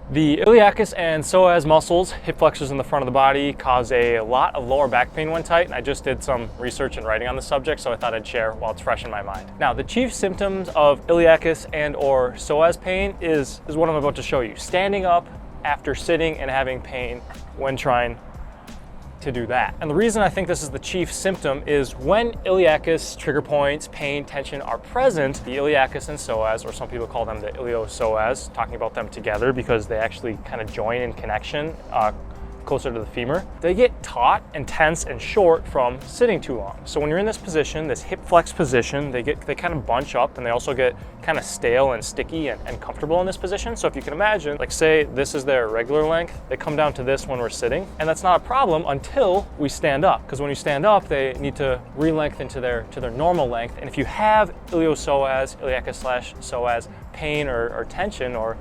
The iliacus and psoas muscles, hip flexors in the front of the body, cause a lot of lower back pain when tight, and I just did some research and writing on the subject, so I thought I'd share while it's fresh in my mind. Now, the chief symptoms of iliacus and or psoas pain is what I'm about to show you. Standing up after sitting and having pain when trying to do that. And the reason I think this is the chief symptom is when iliacus, trigger points, pain, tension are present, the iliacus and psoas, or some people call them the iliopsoas, talking about them together because they actually kind of join in connection closer to the femur, they get taut and tense and short from sitting too long. So when you're in this position, this hip flex position, they kind of bunch up, and they also get kind of stale and sticky and comfortable in this position. So if you can imagine, like say this is their regular length, they come down to this when we're sitting, and that's not a problem until we stand up. Because when you stand up, they need to re-lengthen to their normal length. And if you have iliopsoas, iliacus/psoas pain or tension or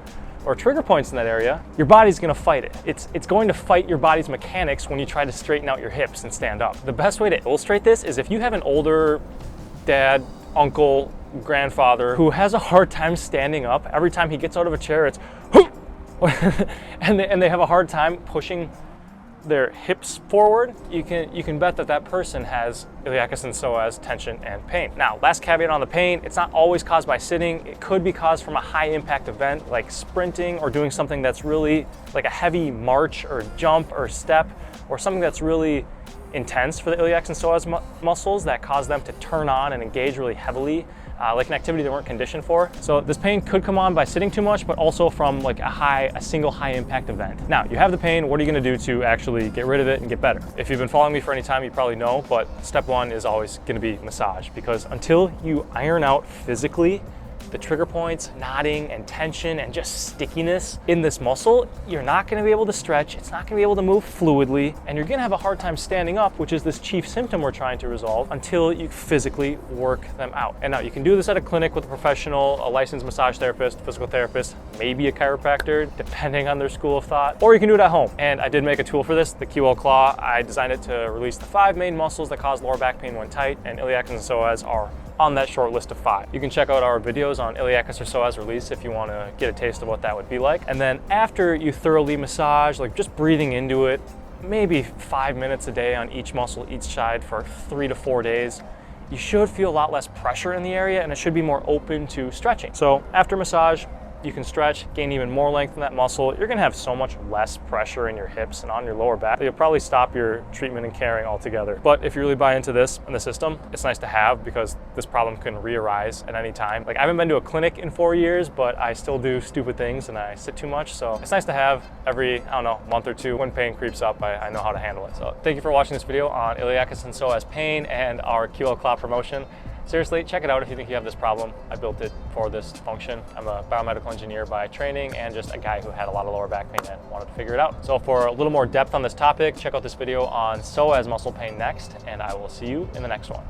trigger points in that area, your body's gonna fight it. It's going to fight your body's mechanics when you try to straighten out your hips and stand up. The best way to illustrate this is if you have an older dad, uncle, grandfather who has a hard time standing up. Every time he gets out of a chair, it's and they have a hard time pushing their hips forward, you can bet that person has iliacus and psoas tension and pain. Now, last caveat on the pain, it's not always caused by sitting. It could be caused from a high impact event like sprinting or doing something that's really like a heavy march or jump or step, or something that's really intense for the iliacus and psoas muscles that cause them to turn on and engage really heavily, like an activity they weren't conditioned for. So this pain could come on by sitting too much, but also from like a single high impact event. Now, you have the pain, what are you gonna do to actually get rid of it and get better? If you've been following me for any time, you probably know, but step one is always gonna be massage, because until you iron out physically the trigger points, knotting and tension and just stickiness in this muscle, you're not gonna be able to stretch, it's not gonna be able to move fluidly, and you're gonna have a hard time standing up, which is this chief symptom we're trying to resolve, until you physically work them out. And now you can do this at a clinic with a professional, a licensed massage therapist, physical therapist, maybe a chiropractor, depending on their school of thought, or you can do it at home. And I did make a tool for this, the QL Claw. I designed it to release the 5 main muscles that cause lower back pain when tight, and iliacus and psoas are on that short list of 5. You can check out our videos on iliacus or psoas release if you want to get a taste of what that would be like. And then after you thoroughly massage, like just breathing into it, maybe 5 minutes a day on each muscle, each side for 3 to 4 days, you should feel a lot less pressure in the area, and it should be more open to stretching. So after massage, you can stretch, gain even more length in that muscle. You're gonna have so much less pressure in your hips and on your lower back that you'll probably stop your treatment and caring altogether. But if you really buy into this and the system, it's nice to have, because this problem can re-arise at any time. Like, I haven't been to a clinic in 4 years, but I still do stupid things and I sit too much. So it's nice to have every, I don't know, month or two. When pain creeps up, I know how to handle it. So thank you for watching this video on iliacus and psoas pain and our QL Claw promotion. Seriously, check it out if you think you have this problem. I built it for this function. I'm a biomedical engineer by training and just a guy who had a lot of lower back pain and wanted to figure it out. So for a little more depth on this topic, check out this video on psoas muscle pain next, and I will see you in the next one.